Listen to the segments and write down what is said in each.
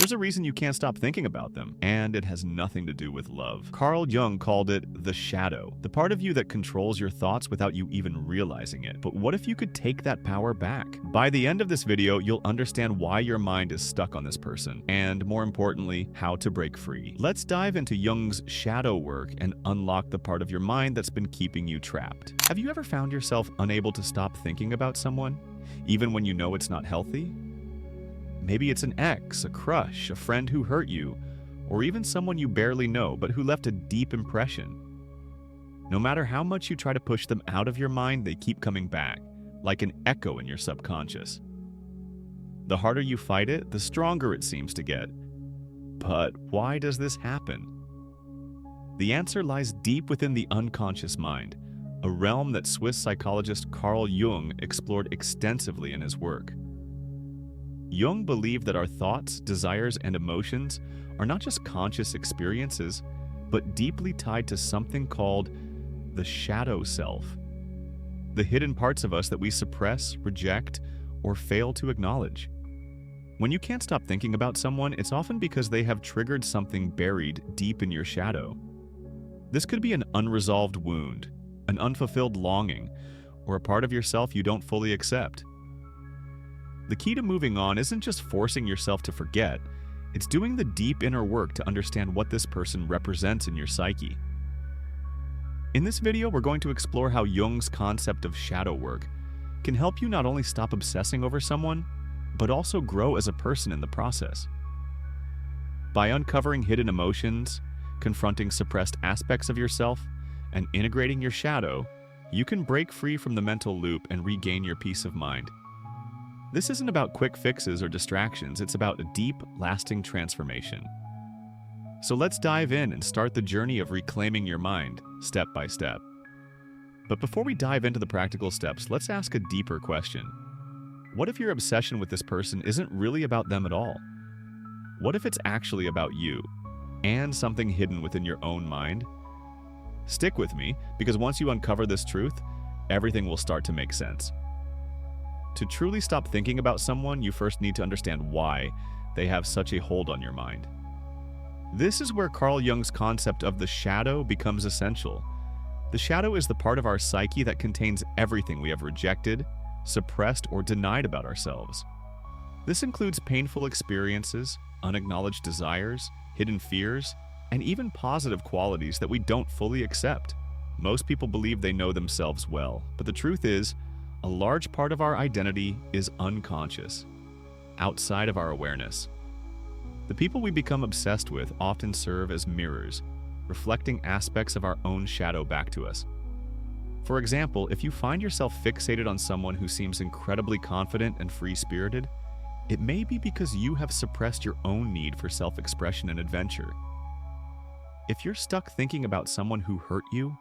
There's a reason you can't stop thinking about them, and it has nothing to do with love. Carl Jung called it the shadow, the part of you that controls your thoughts without you even realizing it. But what if you could take that power back? By the end of this video, you'll understand why your mind is stuck on this person, and more importantly, how to break free. Let's dive into Jung's shadow work and unlock the part of your mind that's been keeping you trapped. Have you ever found yourself unable to stop thinking about someone, even when you know it's not healthy? Maybe it's an ex, a crush, a friend who hurt you, or even someone you barely know but who left a deep impression. No matter how much you try to push them out of your mind, they keep coming back, like an echo in your subconscious. The harder you fight it, the stronger it seems to get. But why does this happen? The answer lies deep within the unconscious mind, a realm that Swiss psychologist Carl Jung explored extensively in his work. Jung believed that our thoughts, desires, and emotions are not just conscious experiences, but deeply tied to something called the shadow self, the hidden parts of us that we suppress, reject, or fail to acknowledge. When you can't stop thinking about someone, it's often because they have triggered something buried deep in your shadow. This could be an unresolved wound, an unfulfilled longing, or a part of yourself you don't fully accept. The key to moving on isn't just forcing yourself to forget, it's doing the deep inner work to understand what this person represents in your psyche. In this video, we're going to explore how Jung's concept of shadow work can help you not only stop obsessing over someone, but also grow as a person in the process. By uncovering hidden emotions, confronting suppressed aspects of yourself, and integrating your shadow, you can break free from the mental loop and regain your peace of mind. This isn't about quick fixes or distractions, it's about a deep, lasting transformation. So let's dive in and start the journey of reclaiming your mind, step by step. But before we dive into the practical steps, let's ask a deeper question. What if your obsession with this person isn't really about them at all? What if it's actually about you, and something hidden within your own mind? Stick with me, because once you uncover this truth, everything will start to make sense. To truly stop thinking about someone, you first need to understand why they have such a hold on your mind. This is where Carl Jung's concept of the shadow becomes essential. The shadow is the part of our psyche that contains everything we have rejected, suppressed, or denied about ourselves. This includes painful experiences, unacknowledged desires, hidden fears, and even positive qualities that we don't fully accept. Most people believe they know themselves well, but the truth is, a large part of our identity is unconscious, outside of our awareness. The people we become obsessed with often serve as mirrors, reflecting aspects of our own shadow back to us. For example, if you find yourself fixated on someone who seems incredibly confident and free-spirited, it may be because you have suppressed your own need for self-expression and adventure. If you're stuck thinking about someone who hurt you,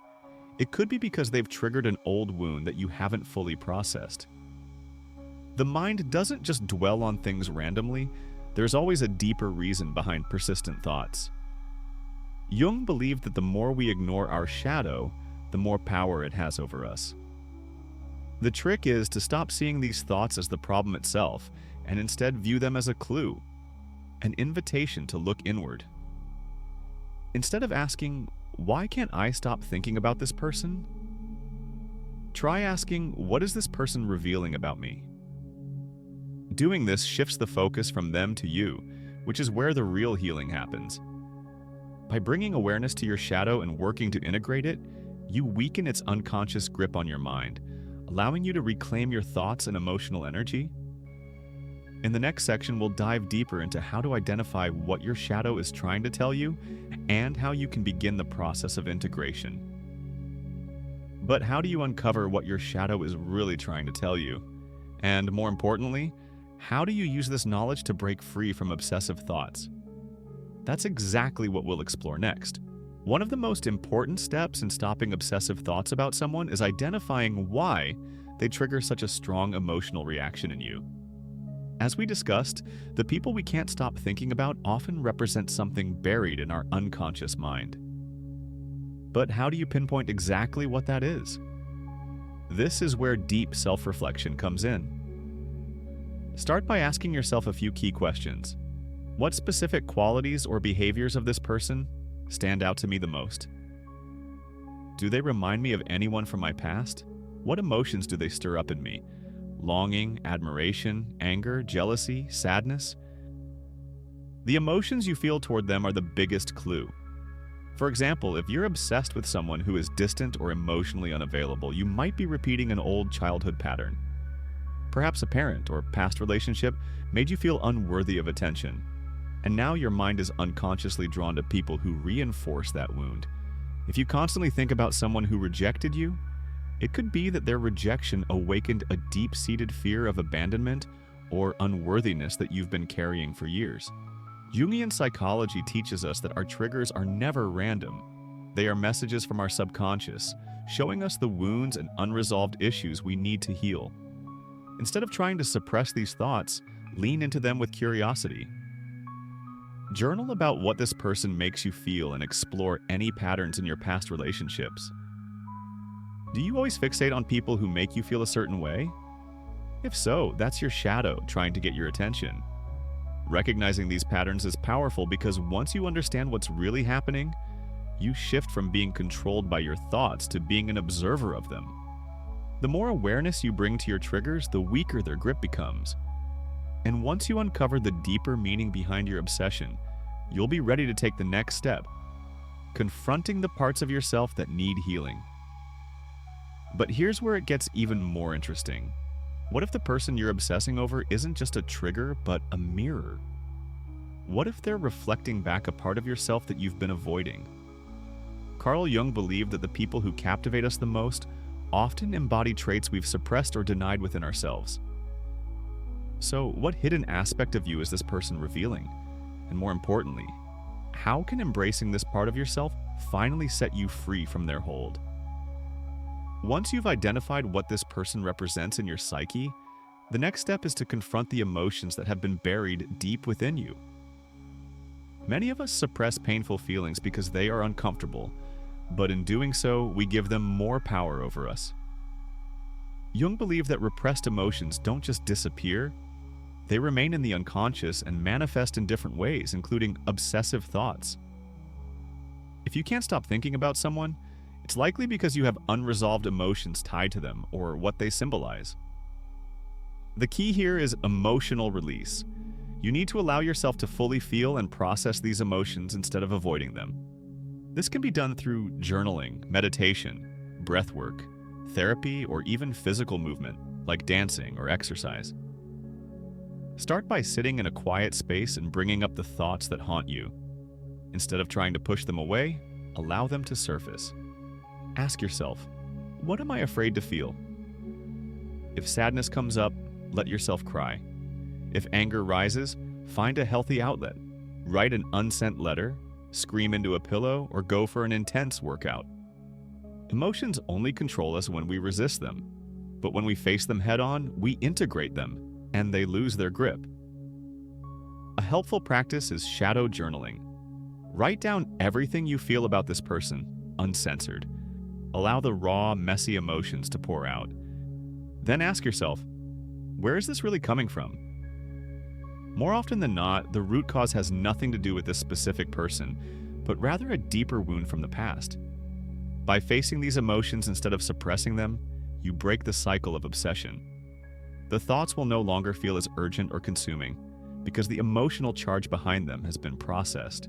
it could be because they've triggered an old wound that you haven't fully processed. The mind doesn't just dwell on things randomly, there's always a deeper reason behind persistent thoughts. Jung believed that the more we ignore our shadow, the more power it has over us. The trick is to stop seeing these thoughts as the problem itself and instead view them as a clue, an invitation to look inward. Instead of asking, "Why can't I stop thinking about this person?" try asking, "What is this person revealing about me?" Doing this shifts the focus from them to you, which is where the real healing happens. By bringing awareness to your shadow and working to integrate it, you weaken its unconscious grip on your mind, allowing you to reclaim your thoughts and emotional energy. In the next section, we'll dive deeper into how to identify what your shadow is trying to tell you and how you can begin the process of integration. But how do you uncover what your shadow is really trying to tell you? And more importantly, how do you use this knowledge to break free from obsessive thoughts? That's exactly what we'll explore next. One of the most important steps in stopping obsessive thoughts about someone is identifying why they trigger such a strong emotional reaction in you. As we discussed, the people we can't stop thinking about often represent something buried in our unconscious mind. But how do you pinpoint exactly what that is? This is where deep self-reflection comes in. Start by asking yourself a few key questions. What specific qualities or behaviors of this person stand out to me the most? Do they remind me of anyone from my past? What emotions do they stir up in me? Longing, admiration, anger, jealousy, sadness? The emotions you feel toward them are the biggest clue. For example, if you're obsessed with someone who is distant or emotionally unavailable, you might be repeating an old childhood pattern. Perhaps a parent or past relationship made you feel unworthy of attention, and now your mind is unconsciously drawn to people who reinforce that wound. If you constantly think about someone who rejected you, it could be that their rejection awakened a deep-seated fear of abandonment or unworthiness that you've been carrying for years. Jungian psychology teaches us that our triggers are never random. They are messages from our subconscious, showing us the wounds and unresolved issues we need to heal. Instead of trying to suppress these thoughts, lean into them with curiosity. Journal about what this person makes you feel and explore any patterns in your past relationships. Do you always fixate on people who make you feel a certain way? If so, that's your shadow trying to get your attention. Recognizing these patterns is powerful because once you understand what's really happening, you shift from being controlled by your thoughts to being an observer of them. The more awareness you bring to your triggers, the weaker their grip becomes. And once you uncover the deeper meaning behind your obsession, you'll be ready to take the next step, confronting the parts of yourself that need healing. But here's where it gets even more interesting. What if the person you're obsessing over isn't just a trigger, but a mirror? What if they're reflecting back a part of yourself that you've been avoiding? Carl Jung believed that the people who captivate us the most often embody traits we've suppressed or denied within ourselves. So, what hidden aspect of you is this person revealing? And more importantly, how can embracing this part of yourself finally set you free from their hold? Once you've identified what this person represents in your psyche, the next step is to confront the emotions that have been buried deep within you. Many of us suppress painful feelings because they are uncomfortable, but in doing so, we give them more power over us. Jung believed that repressed emotions don't just disappear, they remain in the unconscious and manifest in different ways, including obsessive thoughts. If you can't stop thinking about someone, it's likely because you have unresolved emotions tied to them or what they symbolize. The key here is emotional release. You need to allow yourself to fully feel and process these emotions instead of avoiding them. This can be done through journaling, meditation, breathwork, therapy, or even physical movement, like dancing or exercise. Start by sitting in a quiet space and bringing up the thoughts that haunt you. Instead of trying to push them away, allow them to surface. Ask yourself, what am I afraid to feel? If sadness comes up, let yourself cry. If anger rises, find a healthy outlet. Write an unsent letter, scream into a pillow, or go for an intense workout. Emotions only control us when we resist them, but when we face them head-on, we integrate them, and they lose their grip. A helpful practice is shadow journaling. Write down everything you feel about this person, uncensored. Allow the raw, messy emotions to pour out. Then ask yourself, where is this really coming from? More often than not, the root cause has nothing to do with this specific person, but rather a deeper wound from the past. By facing these emotions instead of suppressing them, you break the cycle of obsession. The thoughts will no longer feel as urgent or consuming, because the emotional charge behind them has been processed.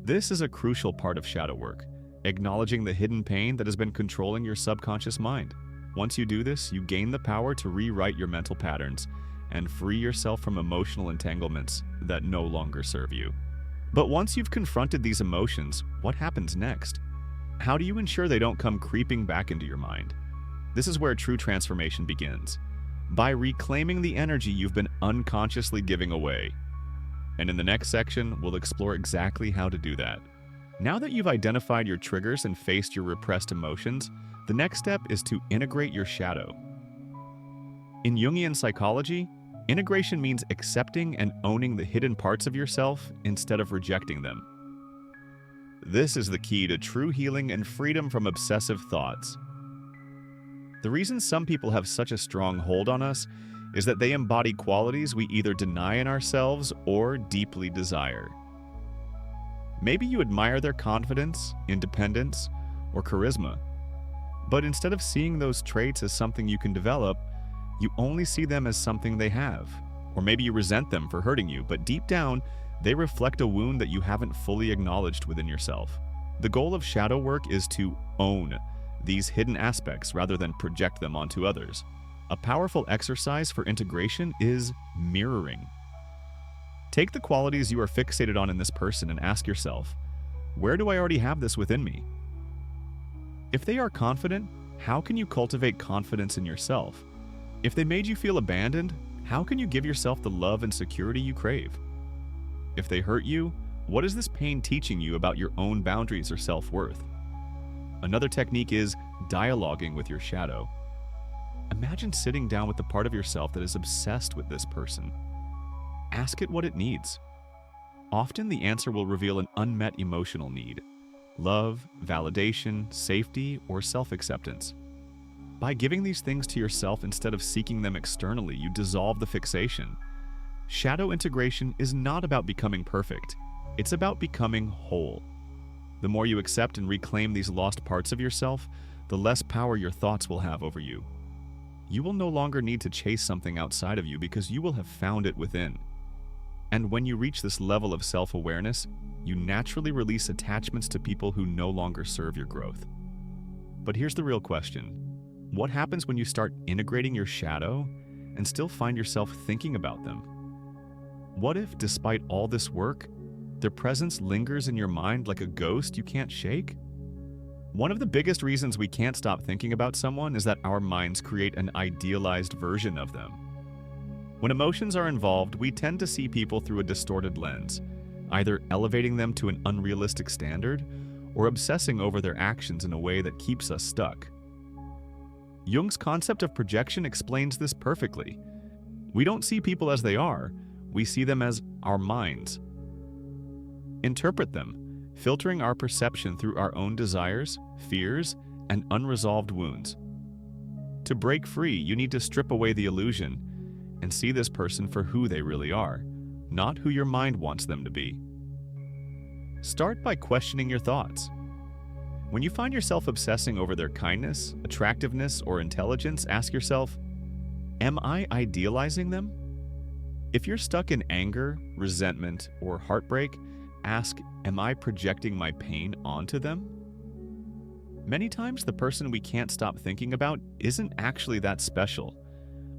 This is a crucial part of shadow work, acknowledging the hidden pain that has been controlling your subconscious mind. Once you do this, you gain the power to rewrite your mental patterns and free yourself from emotional entanglements that no longer serve you. But once you've confronted these emotions, what happens next? How do you ensure they don't come creeping back into your mind? This is where true transformation begins, by reclaiming the energy you've been unconsciously giving away. And in the next section, we'll explore exactly how to do that. Now that you've identified your triggers and faced your repressed emotions, the next step is to integrate your shadow. In Jungian psychology, integration means accepting and owning the hidden parts of yourself instead of rejecting them. This is the key to true healing and freedom from obsessive thoughts. The reason some people have such a strong hold on us is that they embody qualities we either deny in ourselves or deeply desire. Maybe you admire their confidence, independence, or charisma, but instead of seeing those traits as something you can develop, you only see them as something they have. Or maybe you resent them for hurting you, but deep down, they reflect a wound that you haven't fully acknowledged within yourself. The goal of shadow work is to own these hidden aspects rather than project them onto others. A powerful exercise for integration is mirroring. Take the qualities you are fixated on in this person and ask yourself, where do I already have this within me? If they are confident, how can you cultivate confidence in yourself? If they made you feel abandoned, how can you give yourself the love and security you crave? If they hurt you, what is this pain teaching you about your own boundaries or self-worth? Another technique is dialoguing with your shadow. Imagine sitting down with the part of yourself that is obsessed with this person. Ask it what it needs. Often the answer will reveal an unmet emotional need: love, validation, safety, or self-acceptance. By giving these things to yourself instead of seeking them externally, you dissolve the fixation. Shadow integration is not about becoming perfect. It's about becoming whole. The more you accept and reclaim these lost parts of yourself, the less power your thoughts will have over you. You will no longer need to chase something outside of you because you will have found it within. And when you reach this level of self-awareness, you naturally release attachments to people who no longer serve your growth. But here's the real question. What happens when you start integrating your shadow and still find yourself thinking about them? What if, despite all this work, their presence lingers in your mind like a ghost you can't shake? One of the biggest reasons we can't stop thinking about someone is that our minds create an idealized version of them. When emotions are involved, we tend to see people through a distorted lens, either elevating them to an unrealistic standard or obsessing over their actions in a way that keeps us stuck. Jung's concept of projection explains this perfectly. We don't see people as they are, we see them as our minds. Interpret them, filtering our perception through our own desires, fears, and unresolved wounds. To break free, you need to strip away the illusion and see this person for who they really are, not who your mind wants them to be. Start by questioning your thoughts. When you find yourself obsessing over their kindness, attractiveness, or intelligence, ask yourself, am I idealizing them? If you're stuck in anger, resentment, or heartbreak, ask, am I projecting my pain onto them? Many times, the person we can't stop thinking about isn't actually that special.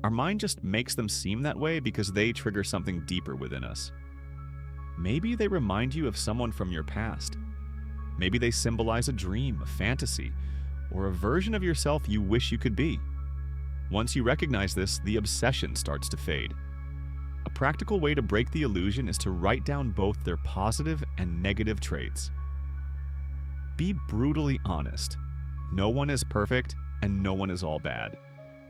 Our mind just makes them seem that way because they trigger something deeper within us. Maybe they remind you of someone from your past. Maybe they symbolize a dream, a fantasy, or a version of yourself you wish you could be. Once you recognize this, the obsession starts to fade. A practical way to break the illusion is to write down both their positive and negative traits. Be brutally honest. No one is perfect, and no one is all bad.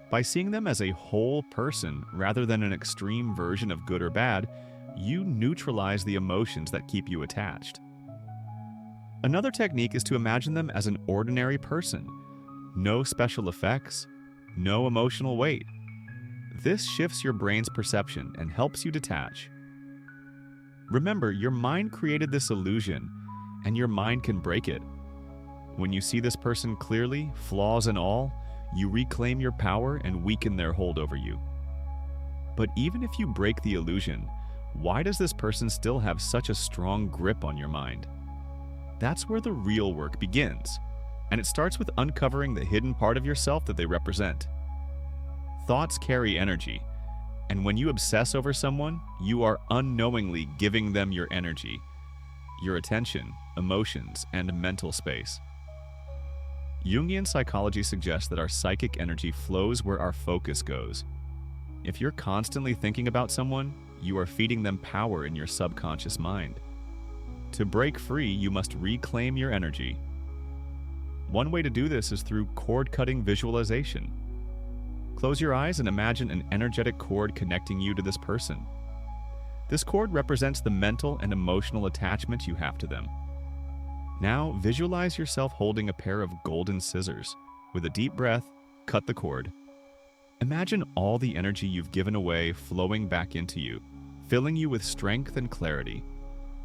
By seeing them as a whole person rather than an extreme version of good or bad, you neutralize the emotions that keep you attached. Another technique is to imagine them as an ordinary person. No special effects, no emotional weight. This shifts your brain's perception and helps you detach. Remember, your mind created this illusion, and your mind can break it. When you see this person clearly, flaws and all, you reclaim your power and weaken their hold over you. But even if you break the illusion, why does this person still have such a strong grip on your mind? That's where the real work begins, and it starts with uncovering the hidden part of yourself that they represent. Thoughts carry energy, and when you obsess over someone, you are unknowingly giving them your energy, your attention, emotions, and mental space. Jungian psychology suggests that our psychic energy flows where our focus goes. If you're constantly thinking about someone, you are feeding them power in your subconscious mind. To break free, you must reclaim your energy. One way to do this is through cord-cutting visualization. Close your eyes and imagine an energetic cord connecting you to this person. This cord represents the mental and emotional attachment you have to them. Now, visualize yourself holding a pair of golden scissors. With a deep breath, cut the cord. Imagine all the energy you've given away flowing back into you, filling you with strength and clarity.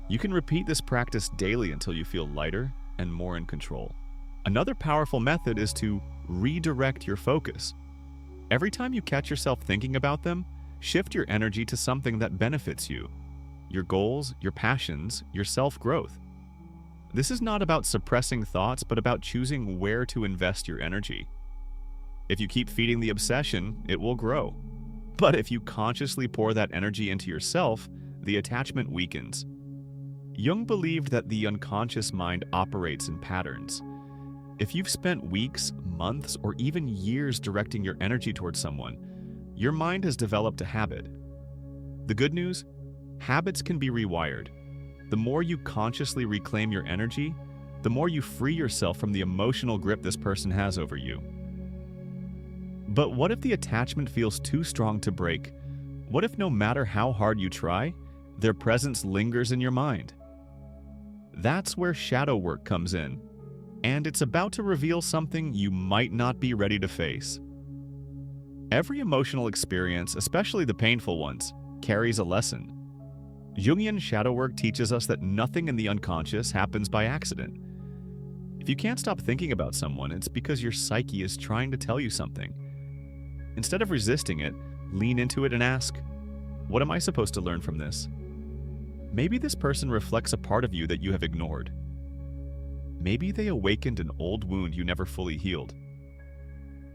You can repeat this practice daily until you feel lighter and more in control. Another powerful method is to redirect your focus. Every time you catch yourself thinking about them, shift your energy to something that benefits you, your goals, your passions, your self-growth. This is not about suppressing thoughts, but about choosing where to invest your energy. If you keep feeding the obsession, it will grow. But if you consciously pour that energy into yourself, the attachment weakens. Jung believed that the unconscious mind operates in patterns. If you've spent weeks, months, or even years directing your energy towards someone, your mind has developed a habit. The good news? Habits can be rewired. The more you consciously reclaim your energy, the more you free yourself from the emotional grip this person has over you. But what if the attachment feels too strong to break? What if no matter how hard you try, their presence lingers in your mind? That's where shadow work comes in. And it's about to reveal something you might not be ready to face. Every emotional experience, especially the painful ones, carries a lesson. Jungian shadow work teaches us that nothing in the unconscious happens by accident. If you can't stop thinking about someone, it's because your psyche is trying to tell you something. Instead of resisting it, lean into it and ask, what am I supposed to learn from this? Maybe this person reflects a part of you that you have ignored. Maybe they awakened an old wound you never fully healed.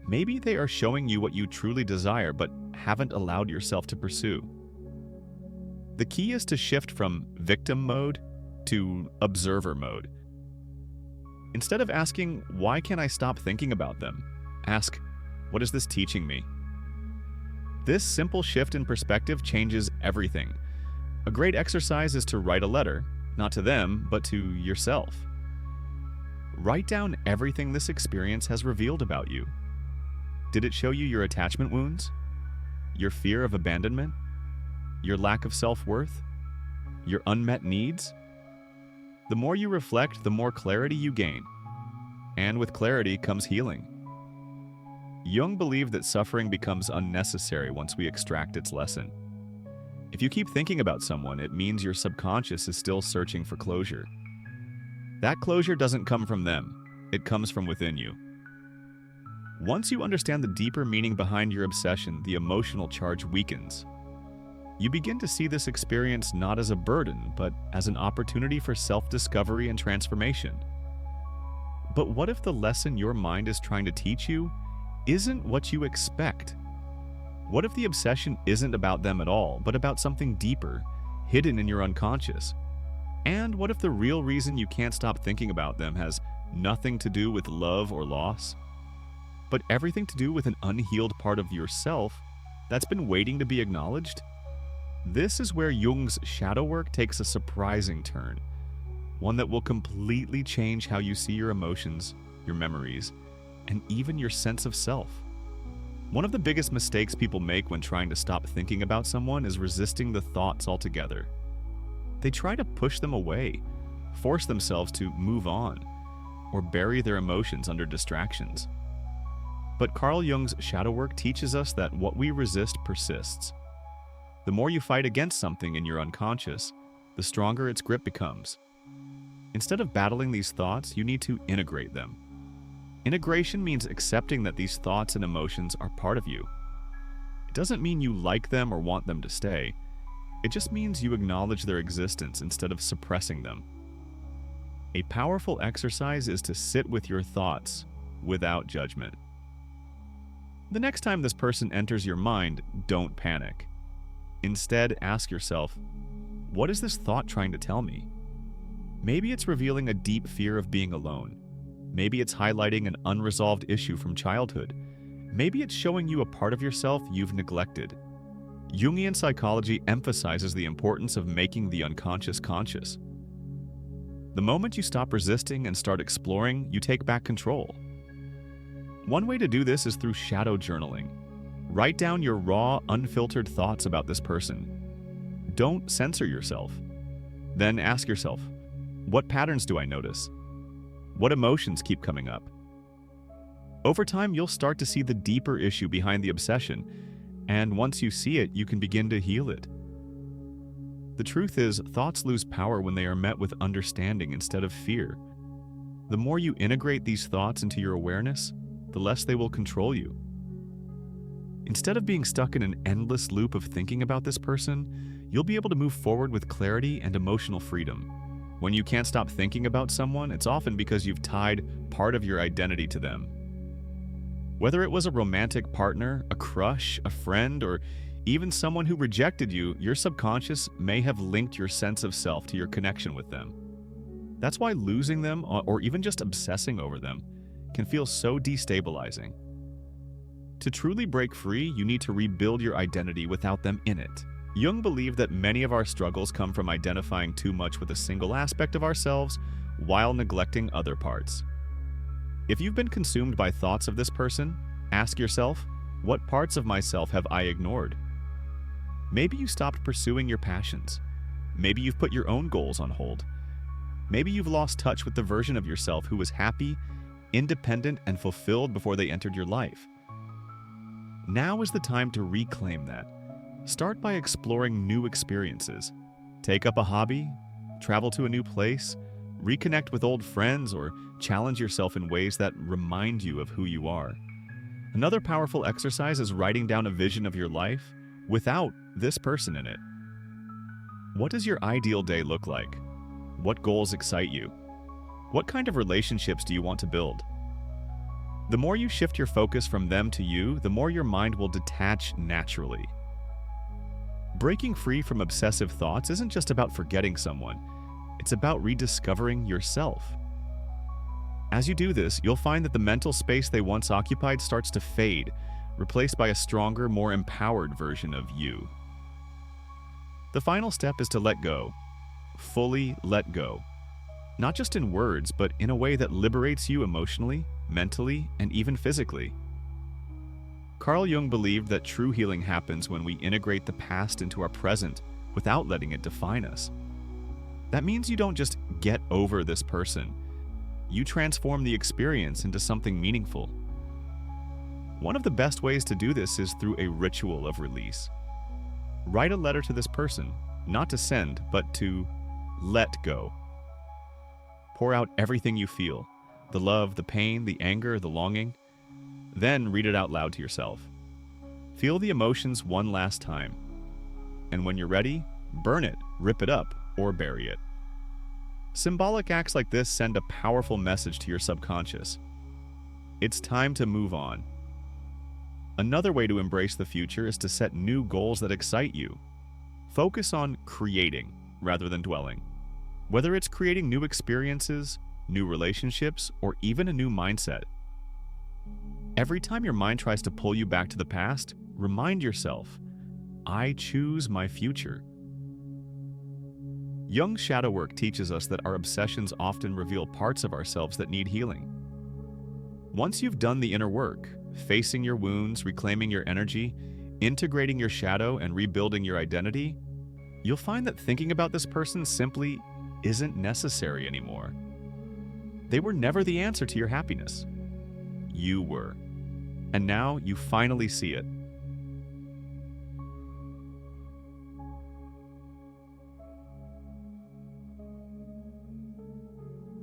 Maybe they are showing you what you truly desire but haven't allowed yourself to pursue. The key is to shift from victim mode to observer mode. Instead of asking, why can't I stop thinking about them? Ask, what is this teaching me? This simple shift in perspective changes everything. A great exercise is to write a letter, not to them, but to yourself. Write down everything this experience has revealed about you. Did it show you your attachment wounds? Your fear of abandonment? Your lack of self-worth? Your unmet needs? The more you reflect, the more clarity you gain. And with clarity comes healing. Jung believed that suffering becomes unnecessary once we extract its lesson. If you keep thinking about someone, it means your subconscious is still searching for closure. That closure doesn't come from them, it comes from within you. Once you understand the deeper meaning behind your obsession, the emotional charge weakens. You begin to see this experience not as a burden, but as an opportunity for self-discovery and transformation. But what if the lesson your mind is trying to teach you isn't what you expect? What if the obsession isn't about them at all, but about something deeper, hidden in your unconscious? And what if the real reason you can't stop thinking about them has nothing to do with love or loss, but everything to do with an unhealed part of yourself that's been waiting to be acknowledged? This is where Jung's shadow work takes a surprising turn, one that will completely change how you see your emotions, your memories, and even your sense of self. One of the biggest mistakes people make when trying to stop thinking about someone is resisting the thoughts altogether. They try to push them away, force themselves to move on, or bury their emotions under distractions. But Carl Jung's shadow work teaches us that what we resist persists. The more you fight against something in your unconscious, the stronger its grip becomes. Instead of battling these thoughts, you need to integrate them. Integration means accepting that these thoughts and emotions are part of you. It doesn't mean you like them or want them to stay. It just means you acknowledge their existence instead of suppressing them. A powerful exercise is to sit with your thoughts without judgment. The next time this person enters your mind, don't panic. Instead, ask yourself, what is this thought trying to tell me? Maybe it's revealing a deep fear of being alone. Maybe it's highlighting an unresolved issue from childhood. Maybe it's showing you a part of yourself you've neglected. Jungian psychology emphasizes the importance of making the unconscious conscious. The moment you stop resisting and start exploring, you take back control. One way to do this is through shadow journaling. Write down your raw, unfiltered thoughts about this person. Don't censor yourself. Then ask yourself, what patterns do I notice? What emotions keep coming up? Over time, you'll start to see the deeper issue behind the obsession, and once you see it, you can begin to heal it. The truth is, thoughts lose power when they are met with understanding instead of fear. The more you integrate these thoughts into your awareness, the less they will control you. Instead of being stuck in an endless loop of thinking about this person, you'll be able to move forward with clarity and emotional freedom. When you can't stop thinking about someone, it's often because you've tied part of your identity to them. Whether it was a romantic partner, a crush, a friend, or even someone who rejected you, your subconscious may have linked your sense of self to your connection with them. That's why losing them, or even just obsessing over them, can feel so destabilizing. To truly break free, you need to rebuild your identity without them in it. Jung believed that many of our struggles come from identifying too much with a single aspect of ourselves while neglecting other parts. If you've been consumed by thoughts of this person, ask yourself, what parts of myself have I ignored? Maybe you stopped pursuing your passions. Maybe you've put your own goals on hold. Maybe you've lost touch with the version of yourself who was happy, independent, and fulfilled before they entered your life. Now is the time to reclaim that. Start by exploring new experiences. Take up a hobby, travel to a new place, reconnect with old friends, or challenge yourself in ways that remind you of who you are. Another powerful exercise is writing down a vision of your life without this person in it. What does your ideal day look like? What goals excite you? What kind of relationships do you want to build? The more you shift your focus from them to you, the more your mind will detach naturally. Breaking free from obsessive thoughts isn't just about forgetting someone. It's about rediscovering yourself. As you do this, you'll find that the mental space they once occupied starts to fade, replaced by a stronger, more empowered version of you. The final step is to let go. Fully let go. Not just in words, but in a way that liberates you emotionally, mentally, and even physically. Carl Jung believed that true healing happens when we integrate the past into our present without letting it define us. That means you don't just get over this person. You transform the experience into something meaningful. One of the best ways to do this is through a ritual of release. Write a letter to this person, not to send, but to let go. Pour out everything you feel, the love, the pain, the anger, the longing. Then read it out loud to yourself. Feel the emotions one last time. And when you're ready, burn it, rip it up, or bury it. Symbolic acts like this send a powerful message to your subconscious. It's time to move on. Another way to embrace the future is to set new goals that excite you. Focus on creating rather than dwelling. Whether it's creating new experiences, new relationships, or even a new mindset. Every time your mind tries to pull you back to the past, remind yourself, I choose my future. Jung's shadow work teaches us that our obsessions often reveal parts of ourselves that need healing. Once you've done the inner work, facing your wounds, reclaiming your energy, integrating your shadow, and rebuilding your identity, you'll find that thinking about this person simply isn't necessary anymore. They were never the answer to your happiness. You were. And now you finally see it.